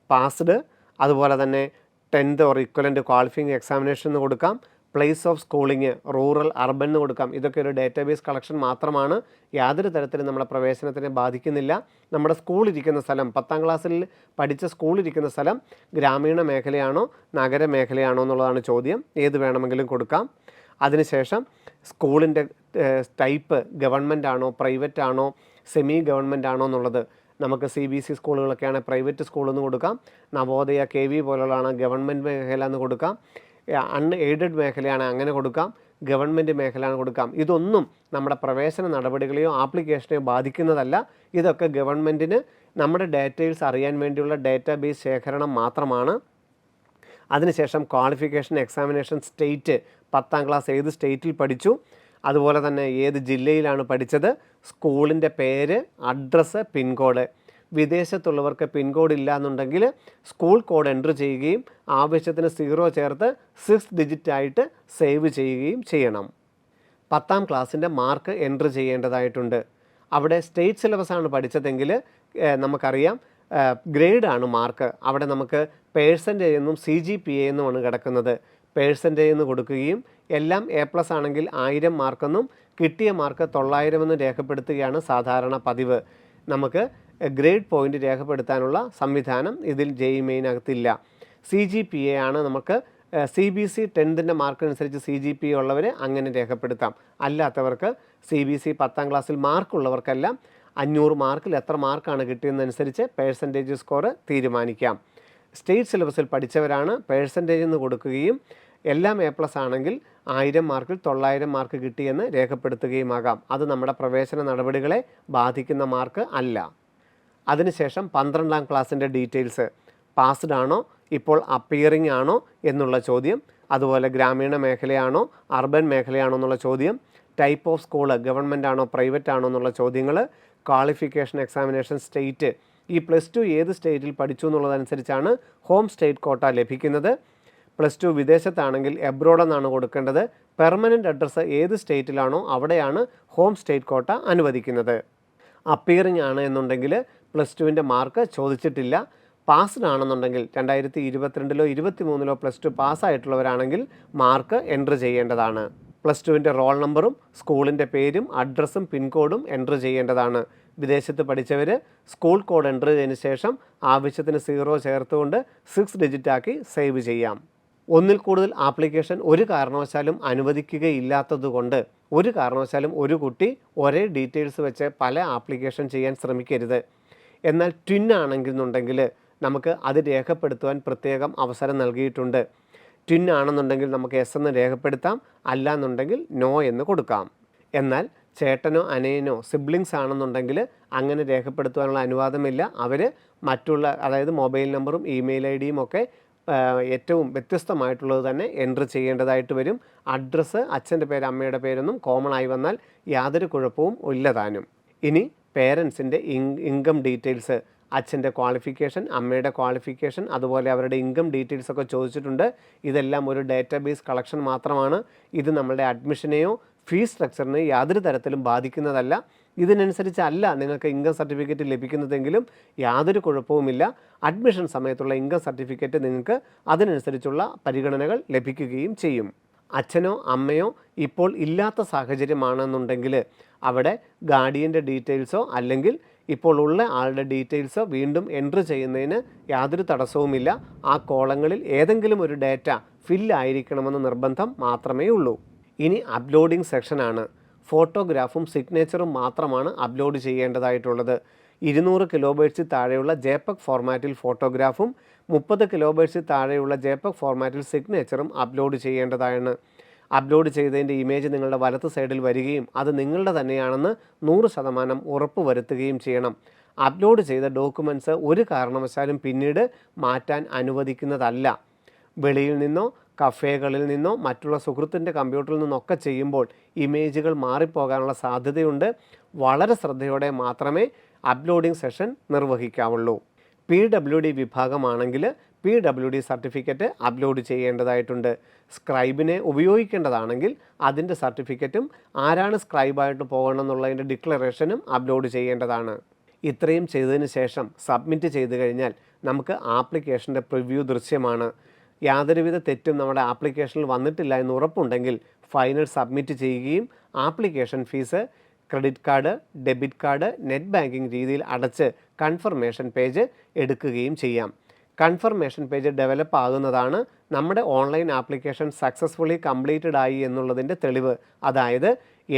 പാസ്ഡ്, അതുപോലെ തന്നെ 10th or equivalent qualifying examination എന്ന് കൊടുക്കാം. Place of schooling, rural, urban എന്ന് കൊടുക്കാം. ഇതൊക്കെ ഒരു ഡേറ്റാബേസ് കളക്ഷൻ മാത്രമാണ്. യാതൊരു തരത്തിലും നമ്മുടെ പ്രവേശനത്തിനെ ബാധിക്കുന്നില്ല. നമ്മുടെ സ്കൂളിരിക്കുന്ന സ്ഥലം, 10ാം ക്ലാസ്സിൽ പഠിച്ച സ്കൂളിരിക്കുന്ന സ്ഥലം ഗ്രാമീണ മേഖലയാണോ നഗര മേഖലയാണോ എന്നുള്ളതാണ് ചോദ്യം. ഏത് വേണമെങ്കിലും കൊടുക്കാം. അതിനുശേഷം സ്കൂളിൻ്റെ ടൈപ്പ് ഗവൺമെൻറ് ആണോ പ്രൈവറ്റ് ആണോ സെമി ഗവൺമെൻറ് ആണോ എന്നുള്ളത്. നമുക്ക് CBSE സ്കൂളുകളൊക്കെയാണ് പ്രൈവറ്റ് സ്കൂളെന്ന് കൊടുക്കാം. നവോദയ, KV പോലുള്ളതാണ് ഗവൺമെൻറ് മേഖല എന്ന് കൊടുക്കാം. അൺഎയ്ഡഡ് മേഖലയാണ് അങ്ങനെ കൊടുക്കാം. ഗവൺമെൻറ് മേഖലയാണ് കൊടുക്കാം. ഇതൊന്നും നമ്മുടെ പ്രവേശന നടപടികളെയോ ആപ്ലിക്കേഷനെയോ ബാധിക്കുന്നതല്ല. ഇതൊക്കെ ഗവൺമെൻറ്റിന് നമ്മുടെ ഡേറ്റയിൽസ് അറിയാൻ വേണ്ടിയുള്ള ഡേറ്റാബേസ് ശേഖരണം മാത്രമാണ്. അതിനുശേഷം ക്വാളിഫിക്കേഷൻ എക്സാമിനേഷൻ സ്റ്റേറ്റ്, 10ാം ക്ലാസ് ഏത് സ്റ്റേറ്റിൽ പഠിച്ചു, അതുപോലെ തന്നെ ഏത് ജില്ലയിലാണ് പഠിച്ചത്, സ്കൂളിൻ്റെ പേര്, അഡ്രസ്സ്, പിൻകോഡ്. വിദേശത്തുള്ളവർക്ക് പിൻകോഡ് ഇല്ല എന്നുണ്ടെങ്കിൽ സ്കൂൾ കോഡ് എൻ്റർ ചെയ്യുകയും ആവശ്യത്തിന് 0 ചേർത്ത് 6 ഡിജിറ്റായിട്ട് സേവ് ചെയ്യുകയും ചെയ്യണം. 10ാം ക്ലാസ്സിൻ്റെ മാർക്ക് എൻ്റർ ചെയ്യേണ്ടതായിട്ടുണ്ട്. അവിടെ സ്റ്റേറ്റ് സിലബസാണ് പഠിച്ചതെങ്കിൽ നമുക്കറിയാം ഗ്രേഡാണ് മാർക്ക്. അവിടെ നമുക്ക് പേഴ്സൻറ്റേജ് എന്നും CGPA എന്നുമാണ് കിടക്കുന്നത്. പേഴ്സൻറ്റേജ് എന്ന് കൊടുക്കുകയും എല്ലാം A+ ആണെങ്കിൽ 1000 മാർക്കെന്നും കിട്ടിയ മാർക്ക് 900 എന്നും രേഖപ്പെടുത്തുകയാണ് സാധാരണ പതിവ്. നമുക്ക് ഗ്രേഡ് പോയിൻ്റ് രേഖപ്പെടുത്താനുള്ള സംവിധാനം ഇതിൽ JEE മെയിനകത്തില്ല. CGPA ആണ് നമുക്ക് CBSE 10th മാർക്ക് അനുസരിച്ച് CGPA ഉള്ളവരെ അങ്ങനെ രേഖപ്പെടുത്താം. അല്ലാത്തവർക്ക് CBSE 10ാം ക്ലാസ്സിൽ മാർക്കുള്ളവർക്കെല്ലാം 500 മാർക്കിൽ എത്ര മാർക്കാണ് കിട്ടിയതെന്നനുസരിച്ച് പേഴ്സൻറ്റേജ് സ്കോർ തീരുമാനിക്കാം. സ്റ്റേറ്റ് സിലബസിൽ പഠിച്ചവരാണ് പേഴ്സൻറ്റേജ് എന്ന് കൊടുക്കുകയും എല്ലാം A+ ആണെങ്കിൽ 1000 മാർക്കിൽ 900 മാർക്ക് കിട്ടിയെന്ന് രേഖപ്പെടുത്തുകയുമാകാം. അത് നമ്മുടെ പ്രവേശന നടപടികളെ ബാധിക്കുന്ന മാർക്ക് അല്ല. അതിനുശേഷം 12ാം ക്ലാസ്സിൻ്റെ ഡീറ്റെയിൽസ്, പാസ്ഡ് ആണോ, ഇപ്പോൾ അപ്പിയറിംഗ് ആണോ എന്നുള്ള ചോദ്യം, അതുപോലെ ഗ്രാമീണ മേഖലയാണോ അർബൻ മേഖലയാണോ എന്നുള്ള ചോദ്യം, ടൈപ്പ് ഓഫ് സ്കൂള് ഗവൺമെൻറ് ആണോ പ്രൈവറ്റ് ആണോ എന്നുള്ള ചോദ്യങ്ങൾ, ക്വാളിഫിക്കേഷൻ എക്സാമിനേഷൻ സ്റ്റേറ്റ്, ഈ +2 ഏത് സ്റ്റേറ്റിൽ പഠിച്ചു എന്നുള്ളതനുസരിച്ചാണ് ഹോം സ്റ്റേറ്റ് കോട്ട ലഭിക്കുന്നത്. +2 വിദേശത്താണെങ്കിൽ എബ്രോഡ് എന്നാണ് കൊടുക്കേണ്ടത്. പെർമനൻറ്റ് അഡ്രസ്സ് ഏത് സ്റ്റേറ്റിലാണോ അവിടെയാണ് ഹോം സ്റ്റേറ്റ് കോട്ട അനുവദിക്കുന്നത്. അപ്പിയറിംഗ് ആണ് എന്നുണ്ടെങ്കിൽ +2ൻ്റെ മാർക്ക് ചോദിച്ചിട്ടില്ല. പാസ്ഡ് ആണെന്നുണ്ടെങ്കിൽ 2022 23 +2 പാസ്സായിട്ടുള്ളവരാണെങ്കിൽ മാർക്ക് എൻ്റർ ചെയ്യേണ്ടതാണ്. +2ൻ്റെ റോൾ നമ്പറും സ്കൂളിൻ്റെ പേരും അഡ്രസ്സും പിൻകോഡും എൻ്റർ ചെയ്യേണ്ടതാണ്. വിദേശത്ത് പഠിച്ചവർ സ്കൂൾ കോഡ് എൻ്റർ ചെയ്തതിന് ശേഷം ആവശ്യത്തിന് 0 ചേർത്തുകൊണ്ട് 6 ഡിജിറ്റാക്കി സേവ് ചെയ്യാം. ഒന്നിൽ കൂടുതൽ ആപ്ലിക്കേഷൻ ഒരു കാരണവശാലും അനുവദിക്കുകയില്ലാത്തതുകൊണ്ട് ഒരു കാരണവശാലും ഒരു കുട്ടി ഒരേ ഡീറ്റെയിൽസ് വെച്ച് പല ആപ്ലിക്കേഷൻ ചെയ്യാൻ ശ്രമിക്കരുത്. എന്നാൽ ട്വിൻ ആണെന്നുണ്ടെങ്കിൽ നമുക്ക് അത് രേഖപ്പെടുത്തുവാൻ പ്രത്യേകം അവസരം നൽകിയിട്ടുണ്ട്. ട്വിൻ ആണെന്നുണ്ടെങ്കിൽ നമുക്ക് S എന്ന് രേഖപ്പെടുത്താം, അല്ല എന്നുണ്ടെങ്കിൽ നോ എന്ന് കൊടുക്കാം. എന്നാൽ ചേട്ടനോ അനയനോ സിബ്ലിങ്സ് ആണെന്നുണ്ടെങ്കിൽ അങ്ങനെ രേഖപ്പെടുത്തുവാനുള്ള അനുവാദമില്ല. അവർ മറ്റുള്ള, അതായത് മൊബൈൽ നമ്പറും ഇമെയിൽ ഐ ഡിയും ഒക്കെ ഏറ്റവും വ്യത്യസ്തമായിട്ടുള്ളത് തന്നെ എൻട്രി ചെയ്യേണ്ടതായിട്ട് വരും. അഡ്രസ്സ്, അച്ഛൻ്റെ പേര് അമ്മയുടെ പേരൊന്നും കോമൺ ആയി വന്നാൽ യാതൊരു കുഴപ്പവും ഇല്ലതാനും. ഇനി പേരൻസിൻ്റെ ഇൻകം ഡീറ്റെയിൽസ്, അച്ഛൻ്റെ ക്വാളിഫിക്കേഷൻ, അമ്മയുടെ ക്വാളിഫിക്കേഷൻ, അതുപോലെ അവരുടെ ഇൻകം ഡീറ്റെയിൽസ് ഒക്കെ ചോദിച്ചിട്ടുണ്ട്. ഇതെല്ലാം ഒരു ഡാറ്റാബേസ് കളക്ഷൻ മാത്രമാണ്. ഇത് നമ്മളുടെ അഡ്മിഷനെയോ ഫീസ് സ്ട്രക്ചറിനെയോ യാതൊരു തരത്തിലും ബാധിക്കുന്നതല്ല. ഇതിനനുസരിച്ചല്ല നിങ്ങൾക്ക് ഇൻകം സർട്ടിഫിക്കറ്റ് ലഭിക്കുന്നതെങ്കിലും യാതൊരു കുഴപ്പവുമില്ല. അഡ്മിഷൻ സമയത്തുള്ള ഇൻകം സർട്ടിഫിക്കറ്റ് നിങ്ങൾക്ക് അതിനനുസരിച്ചുള്ള പരിഗണനകൾ ലഭിക്കുകയും ചെയ്യും. അച്ഛനോ അമ്മയോ ഇപ്പോൾ ഇല്ലാത്ത സാഹചര്യമാണെന്നുണ്ടെങ്കിൽ അവിടെ ഗാർഡിയൻ്റെ ഡീറ്റെയിൽസോ അല്ലെങ്കിൽ ഇപ്പോൾ ഉള്ള ആളുടെ ഡീറ്റെയിൽസോ വീണ്ടും എൻട്രി ചെയ്യുന്നതിന് യാതൊരു തടസ്സവുമില്ല. ആ കോളങ്ങളിൽ ഏതെങ്കിലും ഒരു ഡാറ്റ ഫില്ലായിരിക്കണമെന്ന് നിർബന്ധം മാത്രമേ ഉള്ളൂ. ഇനി അപ്ലോഡിംഗ് സെക്ഷനാണ്. ഫോട്ടോഗ്രാഫും സിഗ്നേച്ചറും മാത്രമാണ് അപ്ലോഡ് ചെയ്യേണ്ടതായിട്ടുള്ളത്. 200 കിലോബൈറ്റ്സിൽ താഴെയുള്ള JPEG ഫോർമാറ്റിൽ ഫോട്ടോഗ്രാഫും 30 കിലോബൈറ്റ്സിൽ താഴെയുള്ള JPEG ഫോർമാറ്റിൽ സിഗ്നേച്ചറും അപ്ലോഡ് ചെയ്യേണ്ടതാണ്. അപ്ലോഡ് ചെയ്തതിൻ്റെ ഇമേജ് നിങ്ങളുടെ വലത്ത് സൈഡിൽ വരികയും അത് നിങ്ങളുടെ തന്നെയാണെന്ന് 100% ഉറപ്പ് വരുത്തുകയും ചെയ്യണം. അപ്ലോഡ് ചെയ്ത ഡോക്യുമെൻറ്റ്സ് ഒരു കാരണവശാലും പിന്നീട് മാറ്റാൻ അനുവദിക്കുന്നതല്ല. വെളിയിൽ നിന്നോ കഫേകളിൽ നിന്നോ മറ്റുള്ള സുഹൃത്തിൻ്റെ കമ്പ്യൂട്ടറിൽ നിന്നൊക്കെ ചെയ്യുമ്പോൾ ഇമേജുകൾ മാറിപ്പോകാനുള്ള സാധ്യതയുണ്ട്. വളരെ ശ്രദ്ധയോടെ മാത്രമേ അപ്ലോഡിംഗ് സെഷൻ നിർവഹിക്കാവുള്ളൂ. PWD വിഭാഗമാണെങ്കിൽ PWD സർട്ടിഫിക്കറ്റ് അപ്ലോഡ് ചെയ്യേണ്ടതായിട്ടുണ്ട്. സ്ക്രൈബിനെ ഉപയോഗിക്കേണ്ടതാണെങ്കിൽ അതിൻ്റെ സർട്ടിഫിക്കറ്റും ആരാണ് സ്ക്രൈബായിട്ട് പോകണം എന്നുള്ളതിൻ്റെ ഡിക്ലറേഷനും അപ്ലോഡ് ചെയ്യേണ്ടതാണ്. ഇത്രയും ചെയ്തതിന് ശേഷം സബ്മിറ്റ് ചെയ്ത് കഴിഞ്ഞാൽ നമുക്ക് ആപ്ലിക്കേഷൻ്റെ പ്രിവ്യൂ ദൃശ്യമാണ്. യാതൊരുവിധ തെറ്റും നമ്മുടെ ആപ്ലിക്കേഷനിൽ വന്നിട്ടില്ല എന്ന് ഉറപ്പുണ്ടെങ്കിൽ ഫൈനൽ സബ്മിറ്റ് ചെയ്യുകയും application fees credit card, debit card, net banking രീതിയിൽ അടച്ച് കൺഫർമേഷൻ പേജ് എടുക്കുകയും ചെയ്യാം. കൺഫർമേഷൻ പേജ് ഡെവലപ്പ് ആകുന്നതാണ് നമ്മുടെ ഓൺലൈൻ ആപ്ലിക്കേഷൻ സക്സസ്ഫുള്ളി കംപ്ലീറ്റഡ് ആയി എന്നുള്ളതിൻ്റെ തെളിവ്. അതായത്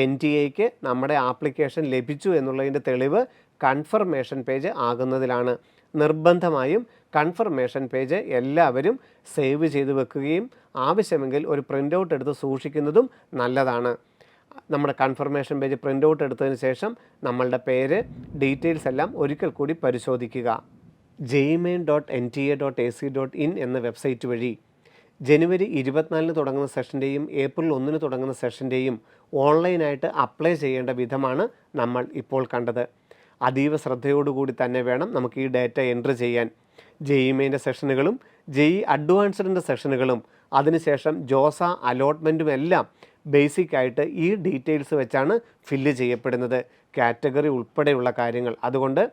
NTA-ക്ക് നമ്മുടെ ആപ്ലിക്കേഷൻ ലഭിച്ചു എന്നുള്ളതിൻ്റെ തെളിവ് കൺഫർമേഷൻ പേജ് ആകുന്നതിലാണ്. നിർബന്ധമായും കൺഫർമേഷൻ പേജ് എല്ലാവരും സേവ് ചെയ്ത് വെക്കുകയും ആവശ്യമെങ്കിൽ ഒരു പ്രിൻ്റ് ഔട്ട് എടുത്ത് സൂക്ഷിക്കുന്നതും നല്ലതാണ്. നമ്മുടെ കൺഫർമേഷൻ പേജ് പ്രിൻ്റ് ഔട്ട് എടുത്തതിന് ശേഷം നമ്മളുടെ പേര്, ഡീറ്റെയിൽസ് എല്ലാം ഒരിക്കൽ കൂടി പരിശോധിക്കുക. jemain.nta.ac.in എന്ന വെബ്സൈറ്റ് വഴി ജനുവരി 24 തുടങ്ങുന്ന സെഷൻ്റെയും ഏപ്രിൽ 1 തുടങ്ങുന്ന സെഷൻ്റെയും ഓൺലൈനായിട്ട് അപ്ലൈ ചെയ്യേണ്ട വിധമാണ് നമ്മൾ ഇപ്പോൾ കണ്ടത്. അതീവ ശ്രദ്ധയോടുകൂടി തന്നെ വേണം നമുക്ക് ഈ ഡാറ്റ എൻട്രി ചെയ്യാൻ. JEE സെഷനുകളും JEE അഡ്വാൻസ്ഡിൻ്റെ സെഷനുകളും അതിനുശേഷം ജോസ അലോട്ട്മെൻറ്റും എല്ലാം ബേസിക്കായിട്ട് ഈ ഡീറ്റെയിൽസ് വെച്ചാണ് ഫില്ല് ചെയ്യപ്പെടുന്നത്, കാറ്റഗറി ഉൾപ്പെടെയുള്ള കാര്യങ്ങൾ. അതുകൊണ്ട്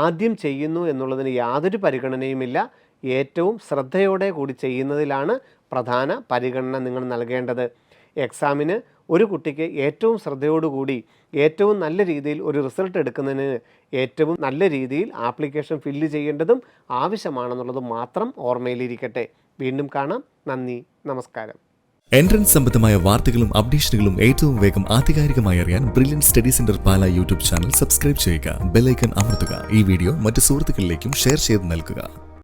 ആദ്യം ചെയ്യുന്നു എന്നുള്ളതിന് യാതൊരു പരിഗണനയുമില്ല. ഏറ്റവും ശ്രദ്ധയോടെ കൂടി ചെയ്യുന്നതിലാണ് പ്രധാന പരിഗണന നിങ്ങൾ നൽകേണ്ടത്. എക്സാമിന് ഒരു കുട്ടിക്ക് ഏറ്റവും ശ്രദ്ധയോടുകൂടി ഏറ്റവും നല്ല രീതിയിൽ ഒരു റിസൾട്ട് എടുക്കുന്നതിന് ഏറ്റവും നല്ല രീതിയിൽ ആപ്ലിക്കേഷൻ ഫില്ല് ചെയ്യേണ്ടതും ആവശ്യമാണെന്നുള്ളത് മാത്രം ഓർമ്മയിലിരിക്കട്ടെ. വീണ്ടും കാണാം. നന്ദി, നമസ്കാരം. എൻട്രൻസ് സംബന്ധമായ വാർത്തകളും അപ്ഡേഷനുകളും ഏറ്റവും വേഗം ആധികാരികമായി അറിയാൻ ബ്രില്യൻറ്റ് സ്റ്റഡി സെന്റർ പാല യൂട്യൂബ് ചാനൽ സബ്സ്ക്രൈബ് ചെയ്യുക. ബെൽ ഐക്കൺ അമർത്തുക. ഈ വീഡിയോ മറ്റ് സുഹൃത്തുക്കളിലേക്കും ഷെയർ ചെയ്ത് നൽകുക.